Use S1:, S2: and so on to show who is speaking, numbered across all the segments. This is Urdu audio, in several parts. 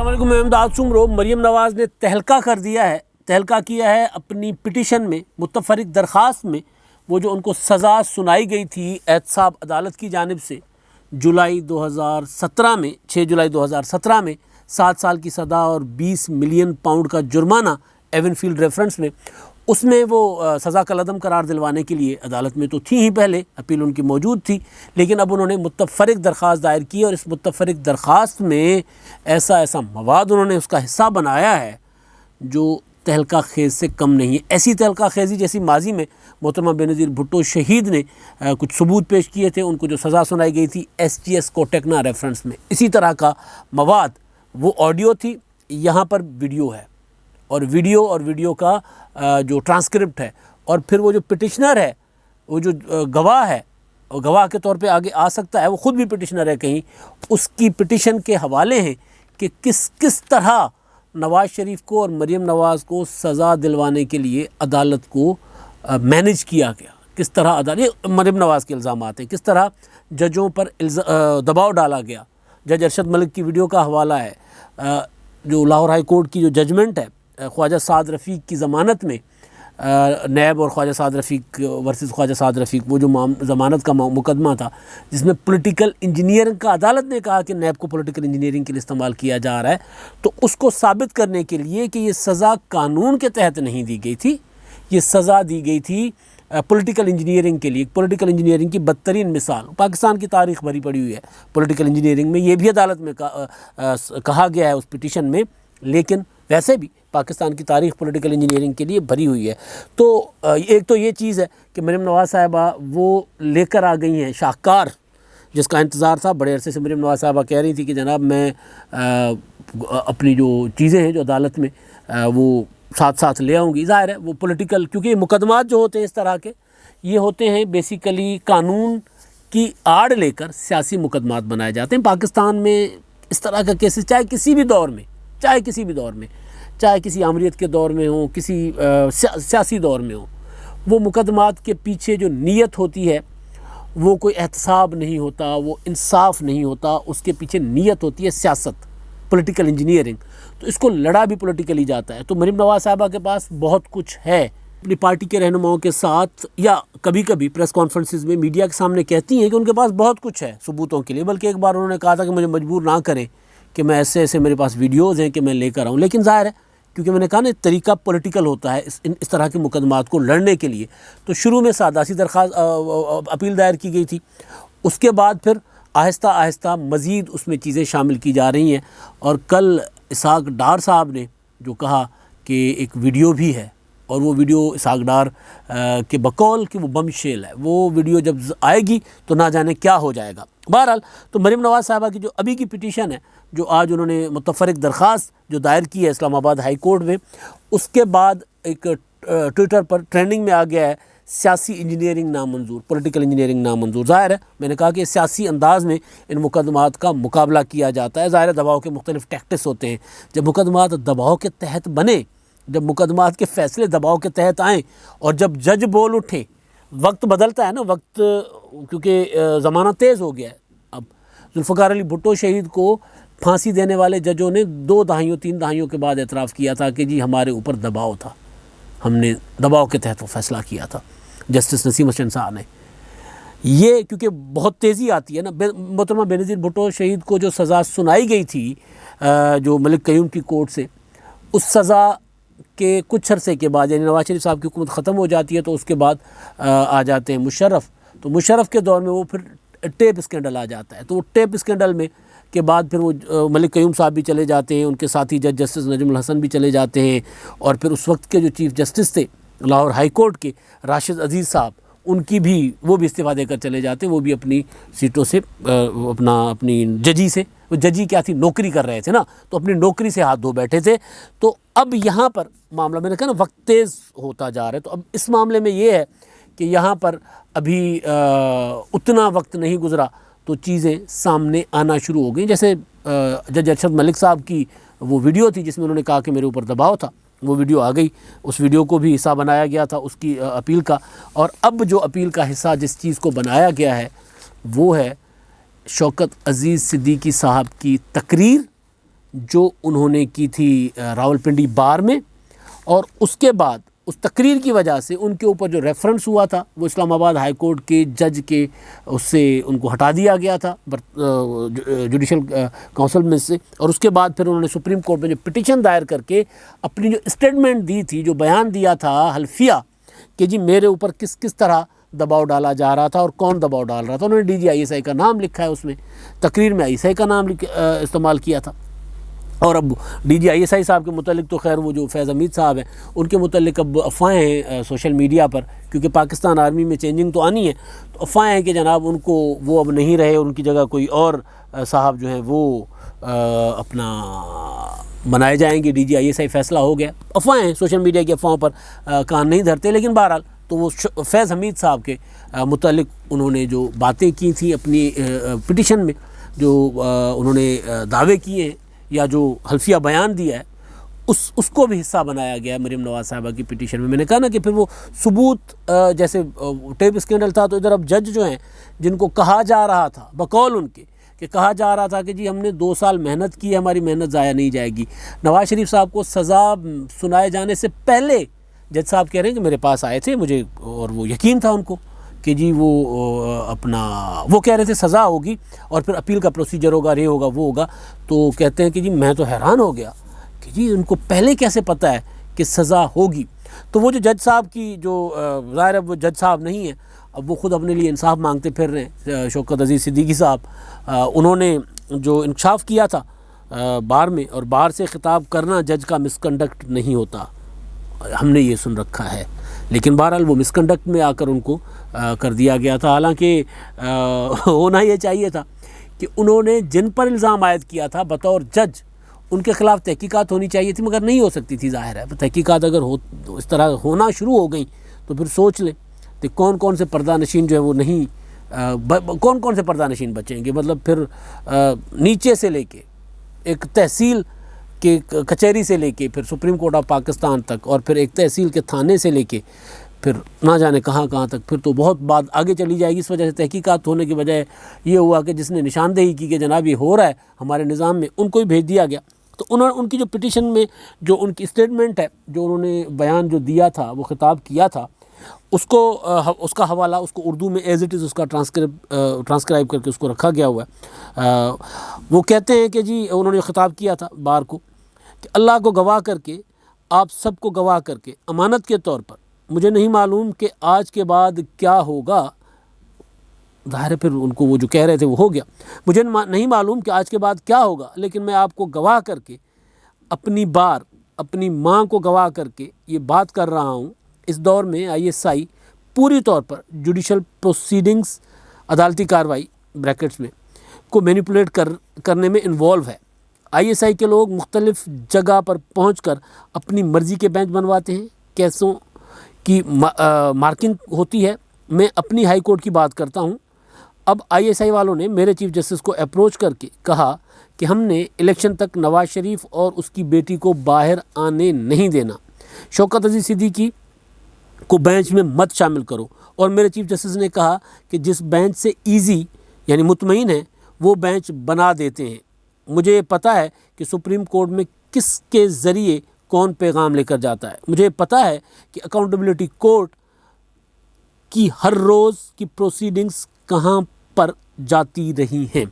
S1: السلام علیکم، میں امداد سمرو۔ مریم نواز نے تہلکہ کیا ہے اپنی پٹیشن میں، متفرق درخواست میں، وہ جو ان کو سزا سنائی گئی تھی احتساب عدالت کی جانب سے جولائی 2017 میں 6 جولائی 2017 میں 7 سال کی سزا اور 20 ملین پاؤنڈ کا جرمانہ ایون فیلڈ ریفرنس میں، اس میں وہ سزا کا عدم قرار دلوانے کے لیے عدالت میں تو تھی ہی، پہلے اپیل ان کی موجود تھی، لیکن اب انہوں نے متفرق درخواست دائر کی اور اس متفرق درخواست میں ایسا مواد انہوں نے اس کا حصہ بنایا ہے جو تہلکہ خیز سے کم نہیں ہے۔ ایسی تہلکہ خیزی جیسی ماضی میں محترمہ بینظیر بھٹو شہید نے کچھ ثبوت پیش کیے تھے، ان کو جو سزا سنائی گئی تھی SGS کوٹیکنا ریفرنس میں، اسی طرح کا مواد، وہ آڈیو تھی، یہاں پر ویڈیو ہے، اور ویڈیو کا جو ٹرانسکرپٹ ہے، اور پھر وہ جو پٹیشنر ہے، وہ جو گواہ ہے، گواہ کے طور پہ آگے آ سکتا ہے، وہ خود بھی پٹیشنر ہے کہیں، اس کی پٹیشن کے حوالے ہیں کہ کس طرح نواز شریف کو اور مریم نواز کو سزا دلوانے کے لیے عدالت کو مینیج کیا گیا، کس طرح عدالت، مریم نواز کے الزامات ہیں، کس طرح ججوں پر دباؤ ڈالا گیا۔ جج ارشد ملک کی ویڈیو کا حوالہ ہے، جو لاہور ہائی کورٹ کی جو ججمنٹ ہے خواجہ سعد رفیق کی ضمانت میں، نیب اور خواجہ سعد رفیق ورسز خواجہ سعد رفیق، وہ جو ضمانت کا مقدمہ تھا جس میں پولیٹیکل انجینئرنگ کا عدالت نے کہا کہ نیب کو پولیٹیکل انجینئرنگ کے لیے استعمال کیا جا رہا ہے، تو اس کو ثابت کرنے کے لیے کہ یہ سزا قانون کے تحت نہیں دی گئی تھی، یہ سزا دی گئی تھی پولیٹیکل انجینئرنگ کے لیے۔ پولیٹیکل انجینئرنگ کی بدترین مثال پاکستان کی تاریخ بھری پڑی ہوئی ہے پولیٹیکل انجینئرنگ میں، یہ بھی عدالت میں کہا گیا ہے اس پٹیشن میں، لیکن ویسے بھی پاکستان کی تاریخ پولیٹیکل انجینئرنگ کے لیے بھری ہوئی ہے۔ تو ایک تو یہ چیز ہے کہ مریم نواز صاحبہ وہ لے کر آ گئی ہیں شاہکار، جس کا انتظار تھا بڑے عرصے سے۔ مریم نواز صاحبہ کہہ رہی تھی کہ جناب میں اپنی جو چیزیں ہیں جو عدالت میں وہ ساتھ لے آؤں گی۔ ظاہر ہے وہ پولیٹیکل، کیونکہ یہ مقدمات جو ہوتے ہیں اس طرح کے، یہ ہوتے ہیں بیسیکلی قانون کی آڑ لے کر سیاسی مقدمات بنائے جاتے ہیں۔ پاکستان میں اس طرح کا کیسز چاہے کسی بھی دور میں، چاہے کسی آمریت کے دور میں ہوں، کسی سیاسی دور میں ہوں، وہ مقدمات کے پیچھے جو نیت ہوتی ہے وہ کوئی احتساب نہیں ہوتا، وہ انصاف نہیں ہوتا، اس کے پیچھے نیت ہوتی ہے سیاست، پولیٹیکل انجینئرنگ، تو اس کو لڑا بھی پولیٹیکلی جاتا ہے۔ تو مریم نواز صاحبہ کے پاس بہت کچھ ہے، اپنی پارٹی کے رہنماؤں کے ساتھ یا کبھی کبھی پریس کانفرنسز میں میڈیا کے سامنے کہتی ہیں کہ ان کے پاس بہت کچھ ہے ثبوتوں کے لیے، بلکہ ایک بار انہوں نے کہا تھا کہ مجھے مجبور نہ کریں کہ میں ایسے میرے پاس ویڈیوز ہیں کہ میں لے کر آؤں، لیکن ظاہر ہے کیونکہ میں نے کہا نا طریقہ پولیٹیکل ہوتا ہے اس طرح کے مقدمات کو لڑنے کے لیے، تو شروع میں ساداسی درخواست اپیل دائر کی گئی تھی، اس کے بعد پھر آہستہ مزید اس میں چیزیں شامل کی جا رہی ہیں، اور کل اسحاق ڈار صاحب نے جو کہا کہ ایک ویڈیو بھی ہے، اور وہ ویڈیو اسحاق ڈار کے بقول کہ وہ بم شیل ہے، وہ ویڈیو جب آئے گی تو نہ جانے کیا ہو جائے گا۔ بہرحال تو مریم نواز صاحبہ کی جو ابھی کی پٹیشن ہے، جو آج انہوں نے متفرق درخواست جو دائر کی ہے اسلام آباد ہائی کورٹ میں، اس کے بعد ایک ٹویٹر پر ٹرینڈنگ میں آ گیا ہے سیاسی انجینئرنگ نامنظور، پولیٹیکل انجینئرنگ نامنظور۔ ظاہر ہے میں نے کہا کہ سیاسی انداز میں ان مقدمات کا مقابلہ کیا جاتا ہے، ظاہر ہے دباؤ کے مختلف ٹیکٹس ہوتے ہیں، جب مقدمات دباؤ کے تحت بنے، جب مقدمات کے فیصلے دباؤ کے تحت آئیں، اور جب جج بول اٹھیں، وقت بدلتا ہے نا، وقت کیونکہ زمانہ تیز ہو گیا ہے۔ اب ذوالفقار علی بھٹو شہید کو پھانسی دینے والے ججوں نے 2 دہائیوں 3 دہائیوں کے بعد اعتراف کیا تھا کہ جی ہمارے اوپر دباؤ تھا، ہم نے دباؤ کے تحت وہ فیصلہ کیا تھا، جسٹس نسیم حسین صاحب نے۔ یہ کیونکہ بہت تیزی آتی ہے نا، محترمہ بینظیر بھٹو شہید کو جو سزا سنائی گئی تھی جو ملک قیوم کی کورٹ سے، اس سزا کے کچھ عرصے کے بعد، یعنی نواز شریف صاحب کی حکومت ختم ہو جاتی ہے تو اس کے بعد آ جاتے ہیں مشرف، تو مشرف کے دور میں وہ پھر ٹیپ اسکینڈل آ جاتا ہے، تو وہ ٹیپ اسکینڈل میں کے بعد پھر وہ ملک قیوم صاحب بھی چلے جاتے ہیں، ان کے ساتھی جج جسٹس نجم الحسن بھی چلے جاتے ہیں، اور پھر اس وقت کے جو چیف جسٹس تھے لاہور ہائی کورٹ کے راشد عزیز صاحب، ان کی بھی وہ بھی استعفیٰ دے کر چلے جاتے ہیں، وہ بھی اپنی سیٹوں سے اپنی ججی سے، وہ ججی کیا تھی، نوکری کر رہے تھے نا، تو اپنی نوکری سے ہاتھ دھو بیٹھے تھے۔ تو اب یہاں پر معاملہ میں نے کہا نا وقت تیز ہوتا جا رہا ہے، تو اب اس معاملے میں یہ ہے کہ یہاں پر ابھی اتنا وقت نہیں گزرا تو چیزیں سامنے آنا شروع ہو گئیں۔ جیسے جج ارشد ملک صاحب کی وہ ویڈیو تھی جس میں انہوں نے کہا کہ میرے اوپر دباؤ تھا، وہ ویڈیو آ گئی، اس ویڈیو کو بھی حصہ بنایا گیا تھا اس کی اپیل کا، اور اب جو اپیل کا حصہ جس چیز کو بنایا گیا ہے وہ ہے شوکت عزیز صدیقی صاحب کی تقریر جو انہوں نے کی تھی راولپنڈی بار میں، اور اس کے بعد اس تقریر کی وجہ سے ان کے اوپر جو ریفرنس ہوا تھا وہ اسلام آباد ہائی کورٹ کے جج کے اس سے ان کو ہٹا دیا گیا تھا جوڈیشل کونسل میں سے، اور اس کے بعد پھر انہوں نے سپریم کورٹ میں جو پٹیشن دائر کر کے اپنی جو اسٹیٹمنٹ دی تھی، جو بیان دیا تھا حلفیہ کہ جی میرے اوپر کس کس طرح دباؤ ڈالا جا رہا تھا اور کون دباؤ ڈال رہا تھا، انہوں نے D G I S I کا نام لکھا ہے، اس میں تقریر میں آئی ایس آئی کا نام استعمال کیا تھا۔ اور اب D G I S I صاحب کے متعلق تو خیر وہ جو فیض حمید صاحب ہیں ان کے متعلق اب افواہیں ہیں سوشل میڈیا پر، کیونکہ پاکستان آرمی میں چینجنگ تو آنی ہے، تو افواہیں ہیں کہ جناب ان کو وہ اب نہیں رہے، ان کی جگہ کوئی اور صاحب جو ہیں وہ اپنا بنائے جائیں گے، D G I S I فیصلہ ہو گیا۔ افواہیں ہیں، سوشل میڈیا کی افواہوں پر کان نہیں دھرتے، لیکن بہرحال تو وہ فیض حمید صاحب کے متعلق انہوں نے جو باتیں کی تھیں اپنی پٹیشن میں، جو انہوں نے دعوے کیے ہیں یا جو حلفیہ بیان دیا ہے، اس کو بھی حصہ بنایا گیا ہے مریم نواز صاحبہ کی پٹیشن میں۔ میں نے کہا نا کہ پھر وہ ثبوت، جیسے ٹیپ اسکینڈل تھا تو ادھر اب جج جو ہیں جن کو کہا جا رہا تھا بقول ان کے کہ کہا جا رہا تھا کہ جی ہم نے 2 سال محنت کی ہے، ہماری محنت ضائع نہیں جائے گی، نواز شریف صاحب کو سزا سنائے جانے سے پہلے جج صاحب کہہ رہے ہیں کہ میرے پاس آئے تھے مجھے، اور وہ یقین تھا ان کو کہ جی وہ اپنا وہ کہہ رہے تھے سزا ہوگی اور پھر اپیل کا پروسیجر ہوگا، یہ ہوگا وہ ہوگا، تو کہتے ہیں کہ جی میں تو حیران ہو گیا کہ جی ان کو پہلے کیسے پتہ ہے کہ سزا ہوگی۔ تو وہ جو جج صاحب کی جو ظاہر ہے وہ جج صاحب نہیں ہیں، اب وہ خود اپنے لیے انصاف مانگتے پھر رہے ہیں، شوکت عزیز صدیقی صاحب انہوں نے جو انکشاف کیا تھا بار میں، اور بار سے خطاب کرنا جج کا مس کنڈکٹ نہیں ہوتا، ہم نے یہ سن رکھا ہے، لیکن بہرحال وہ مس کنڈکٹ میں آ کر ان کو کر دیا گیا تھا۔ حالانکہ ہونا یہ چاہیے تھا کہ انہوں نے جن پر الزام عائد کیا تھا بطور جج ان کے خلاف تحقیقات ہونی چاہیے تھی، مگر نہیں ہو سکتی تھی، ظاہر ہے تحقیقات اگر اس طرح ہونا شروع ہو گئیں تو پھر سوچ لیں کہ کون کون سے پردہ نشین جو ہے وہ نہیں کون کون سے پردہ نشین بچیں گے، مطلب پھر نیچے سے لے کے ایک تحصیل کے کچہری سے لے کے پھر سپریم کورٹ آف پاکستان تک، اور پھر ایک تحصیل کے تھانے سے لے کے پھر نہ جانے کہاں کہاں تک، پھر تو بہت بات آگے چلی جائے گی۔ اس وجہ سے تحقیقات ہونے کے بجائے یہ ہوا کہ جس نے نشاندہی کی کہ جناب یہ ہو رہا ہے ہمارے نظام میں، ان کو ہی بھیج دیا گیا۔ تو ان کی جو پٹیشن میں جو ان کی اسٹیٹمنٹ ہے، جو انہوں نے بیان جو دیا تھا، وہ خطاب کیا تھا، اس کا حوالہ اس کو اردو میں ایز اٹ از اس کا ٹرانسکرائب کر کے اس کو رکھا گیا ہوا ہے۔ وہ کہتے ہیں کہ جی انہوں نے خطاب کیا تھا بار کو کہ اللہ کو گواہ کر کے، آپ سب کو گواہ کر کے، امانت کے طور پر مجھے نہیں معلوم کہ آج کے بعد کیا ہوگا، ظاہر ہے پھر ان کو وہ جو کہہ رہے تھے وہ ہو گیا، مجھے نہیں معلوم کہ آج کے بعد کیا ہوگا، لیکن میں آپ کو گواہ کر کے، اپنی ماں کو گواہ کر کے یہ بات کر رہا ہوں، اس دور میں آئی ایس آئی پوری طور پر جوڈیشل پروسیڈنگز، عدالتی کارروائی بریکٹس میں کو مینیپولیٹ کرنے میں انوالو ہے۔ آئی ایس آئی کے لوگ مختلف جگہ پر پہنچ کر اپنی مرضی کے بینچ بنواتے ہیں، کیسوں کی مارکنگ ہوتی ہے۔ میں اپنی ہائی کورٹ کی بات کرتا ہوں، اب آئی ایس آئی والوں نے میرے چیف جسٹس کو اپروچ کر کے کہا کہ ہم نے الیکشن تک نواز شریف اور اس کی بیٹی کو باہر آنے نہیں دینا، شوکت عزیز صدیقی کو بینچ میں مت شامل کرو، اور میرے چیف جسٹس نے کہا کہ جس بینچ سے ایزی یعنی مطمئن ہے وہ بینچ بنا دیتے ہیں۔ مجھے پتہ ہے کہ سپریم کورٹ میں کس کے ذریعے کون پیغام لے کر جاتا ہے، مجھے پتہ ہے کہ اکاؤنٹیبلٹی کورٹ کی ہر روز کی پروسیڈنگز کہاں پر جاتی رہی ہیں۔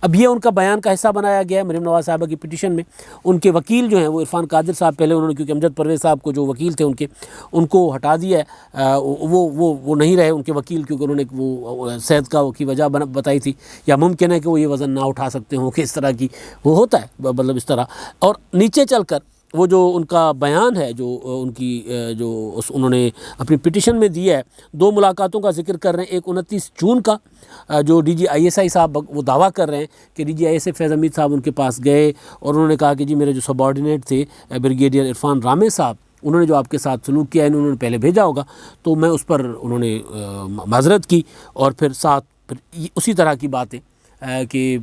S1: اب یہ ان کا بیان کا حصہ بنایا گیا ہے مریم نواز صاحبہ کی پٹیشن میں۔ ان کے وکیل جو ہیں وہ عرفان قادر صاحب، پہلے انہوں نے کیونکہ امجد پرویز صاحب کو جو وکیل تھے ان کو ہٹا دیا ہے، وہ نہیں رہے ان کے وکیل، کیونکہ انہوں نے وہ صحت کی وجہ بتائی تھی، یا ممکن ہے کہ وہ یہ وزن نہ اٹھا سکتے ہوں کہ اس طرح کی وہ ہوتا ہے، مطلب اس طرح۔ اور نیچے چل کر وہ جو ان کا بیان ہے، جو ان کی جو انہوں نے اپنی پٹیشن میں دیا ہے، 2 ملاقاتوں کا ذکر کر رہے ہیں۔ ایک 29 جون کا جو D G I S I صاحب وہ دعویٰ کر رہے ہیں کہ D G I S I فیض حمید صاحب ان کے پاس گئے اور انہوں نے کہا کہ جی میرے جو سبارڈینیٹ تھے بریگیڈیئر عرفان رامے صاحب، انہوں نے جو آپ کے ساتھ سلوک کیا ہے انہوں نے پہلے بھیجا ہوگا، تو میں اس پر انہوں نے معذرت کی، اور پھر ساتھ پھر اسی طرح کی باتیں کہ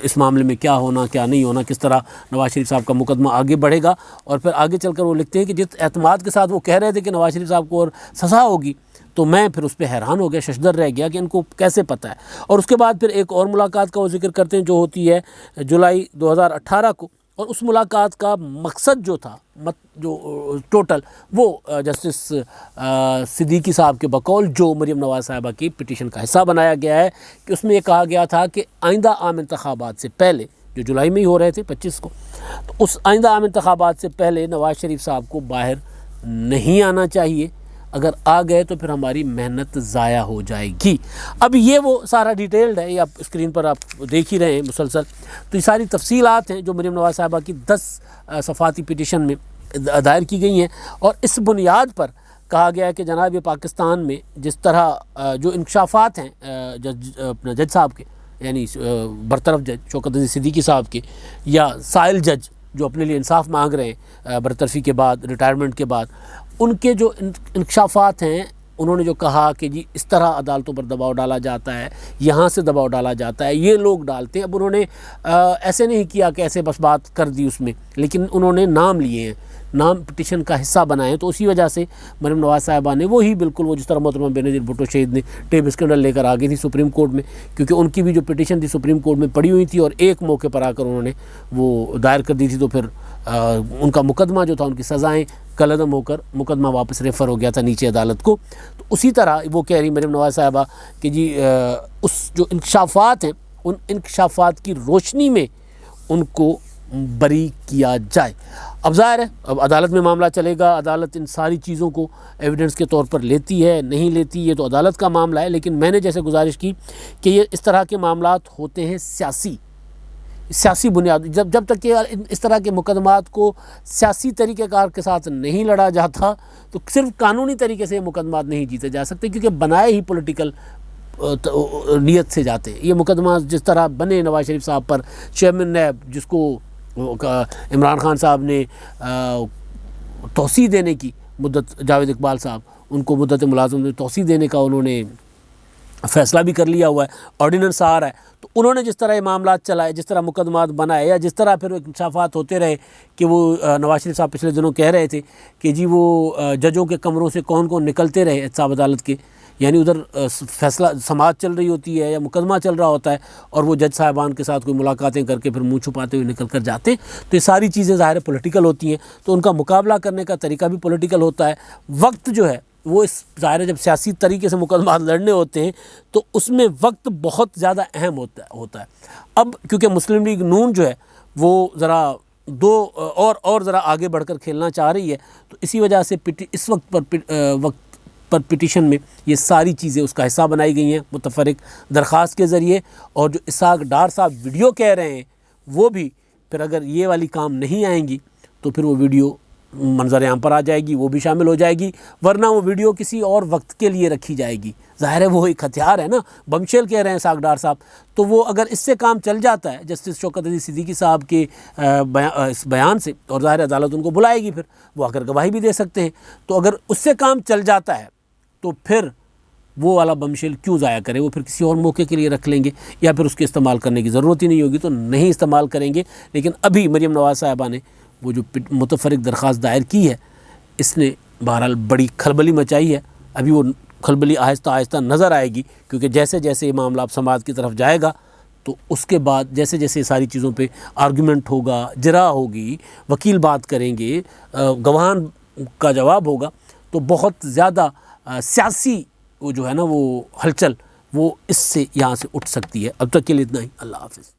S1: اس معاملے میں کیا ہونا کیا نہیں ہونا، کس طرح نواز شریف صاحب کا مقدمہ آگے بڑھے گا۔ اور پھر آگے چل کر وہ لکھتے ہیں کہ جس اعتماد کے ساتھ وہ کہہ رہے تھے کہ نواز شریف صاحب کو اور سزا ہوگی، تو میں پھر اس پہ حیران ہو گیا، ششدر رہ گیا کہ ان کو کیسے پتہ ہے۔ اور اس کے بعد پھر ایک اور ملاقات کا وہ ذکر کرتے ہیں جو ہوتی ہے جولائی 2018 کو، اور اس ملاقات کا مقصد جو تھا جو ٹوٹل وہ جسٹس صدیقی صاحب کے بقول جو مریم نواز صاحبہ کی پٹیشن کا حصہ بنایا گیا ہے کہ اس میں یہ کہا گیا تھا کہ آئندہ عام انتخابات سے پہلے جو جولائی میں ہی ہو رہے تھے 25 کو، تو اس آئندہ عام انتخابات سے پہلے نواز شریف صاحب کو باہر نہیں آنا چاہیے، اگر آ گئے تو پھر ہماری محنت ضائع ہو جائے گی۔ اب یہ وہ سارا ڈیٹیلڈ ہے، یہ آپ اسکرین پر آپ دیکھ ہی رہے ہیں مسلسل، تو یہ ساری تفصیلات ہیں جو مریم نواز صاحبہ کی 10 صفحاتی پٹیشن میں دائر کی گئی ہیں، اور اس بنیاد پر کہا گیا ہے کہ جناب یہ پاکستان میں جس طرح جو انکشافات ہیں جج صاحب کے، یعنی برطرف جج شوکت عزیز صدیقی صاحب کے، یا سائل جج جو اپنے لیے انصاف مانگ رہے ہیں برطرفی کے بعد، ریٹائرمنٹ کے بعد، ان کے جو انکشافات ہیں، انہوں نے جو کہا کہ جی اس طرح عدالتوں پر دباؤ ڈالا جاتا ہے، یہاں سے دباؤ ڈالا جاتا ہے، یہ لوگ ڈالتے ہیں۔ اب انہوں نے ایسے نہیں کیا کہ ایسے بس بات کر دی اس میں، لیکن انہوں نے نام لیے ہیں، نام پٹیشن کا حصہ بنائے ہیں، تو اسی وجہ سے مریم نواز صاحبہ نے وہی بالکل وہ جس طرح محترمہ بینظیر بھٹو شہید نے ٹیپ اسکینڈل لے کر آ گئی تھی سپریم کورٹ میں، کیونکہ ان کی بھی جو پٹیشن تھی سپریم کورٹ میں پڑی ہوئی تھی، اور ایک موقع پر آ کر انہوں نے وہ دائر کر دی تھی، تو پھر ان کا مقدمہ جو تھا، ان کی سزائیں کالعدم ہو کر مقدمہ واپس ریفر ہو گیا تھا نیچے عدالت کو۔ تو اسی طرح وہ کہہ رہی مریم نواز صاحبہ کہ جی اس جو انکشافات ہیں، ان انکشافات کی روشنی میں ان کو بری کیا جائے۔ اب ظاہر ہے اب عدالت میں معاملہ چلے گا، عدالت ان ساری چیزوں کو ایویڈنس کے طور پر لیتی ہے نہیں لیتی، یہ تو عدالت کا معاملہ ہے، لیکن میں نے جیسے گزارش کی کہ یہ اس طرح کے معاملات ہوتے ہیں سیاسی بنیاد، جب تک کہ اس طرح کے مقدمات کو سیاسی طریقہ کار کے ساتھ نہیں لڑا جاتا تو صرف قانونی طریقے سے یہ مقدمات نہیں جیتے جا سکتے، کیونکہ بنائے ہی پولیٹیکل نیت سے جاتے ہیں۔ یہ مقدمات جس طرح بنے نواز شریف صاحب پر، چیئرمین نیب جس کو عمران خان صاحب نے توسیع دینے کی مدت، جاوید اقبال صاحب ان کو مدت ملازمت میں توسیع دینے کا انہوں نے فیصلہ بھی کر لیا ہوا ہے، آرڈیننس آ رہا ہے، تو انہوں نے جس طرح یہ معاملات چلائے، جس طرح مقدمات بنائے، یا جس طرح پھر انکشافات ہوتے رہے کہ وہ نواز شریف صاحب پچھلے دنوں کہہ رہے تھے کہ جی وہ ججوں کے کمروں سے کون کون نکلتے رہے احتساب عدالت کے، یعنی ادھر فیصلہ سماعت چل رہی ہوتی ہے یا مقدمہ چل رہا ہوتا ہے، اور وہ جج صاحبان کے ساتھ کوئی ملاقاتیں کر کے پھر منہ چھپاتے ہوئے نکل کر جاتے ہیں، تو یہ ساری چیزیں ظاہر پولیٹیکل ہوتی ہیں، تو ان کا مقابلہ کرنے کا طریقہ بھی پولیٹیکل ہوتا ہے۔ وقت جو ہے وہ اس ظاہر ہے جب سیاسی طریقے سے مقدمات لڑنے ہوتے ہیں تو اس میں وقت بہت زیادہ اہم ہوتا ہے۔ اب کیونکہ مسلم لیگ نون جو ہے وہ ذرا اور ذرا آگے بڑھ کر کھیلنا چاہ رہی ہے، تو اسی وجہ سے اس وقت پر پٹیشن میں یہ ساری چیزیں اس کا حصہ بنائی گئی ہیں متفرق درخواست کے ذریعے، اور جو اسحاق ڈار صاحب ویڈیو کہہ رہے ہیں وہ بھی پھر اگر یہ والی کام نہیں آئیں گی تو پھر وہ ویڈیو منظر عام پر آ جائے گی، وہ بھی شامل ہو جائے گی، ورنہ وہ ویڈیو کسی اور وقت کے لیے رکھی جائے گی۔ ظاہر ہے وہ ایک ہتھیار ہے نا، بمشیل کہہ رہے ہیں اسحاق ڈار صاحب، تو وہ اگر اس سے کام چل جاتا ہے جسٹس شوکت عزیز صدیقی صاحب کے اس بیان سے، اور ظاہر عدالت ان کو بلائے گی، پھر وہ آ کر گواہی بھی دے سکتے ہیں، تو اگر اس سے کام چل جاتا ہے تو پھر وہ والا بمشیل کیوں ضائع کرے، وہ پھر کسی اور موقع کے لیے رکھ لیں گے، یا پھر اس کے استعمال کرنے کی ضرورت ہی نہیں ہوگی تو نہیں استعمال کریں گے۔ لیکن ابھی مریم نواز صاحبہ نے وہ جو متفرق درخواست دائر کی ہے، اس نے بہرحال بڑی کھلبلی مچائی ہے۔ ابھی وہ کھلبلی آہستہ آہستہ نظر آئے گی، کیونکہ جیسے جیسے یہ معاملہ اب سماعت کی طرف جائے گا تو اس کے بعد جیسے جیسے ساری چیزوں پہ آرگومنٹ ہوگا، جرا ہوگی، وکیل بات کریں گے، گواہان کا جواب ہوگا، تو بہت زیادہ سیاسی وہ جو ہے نا وہ ہلچل وہ اس سے یہاں سے اٹھ سکتی ہے۔ اب تک کے لیے اتنا ہی، اللہ حافظ۔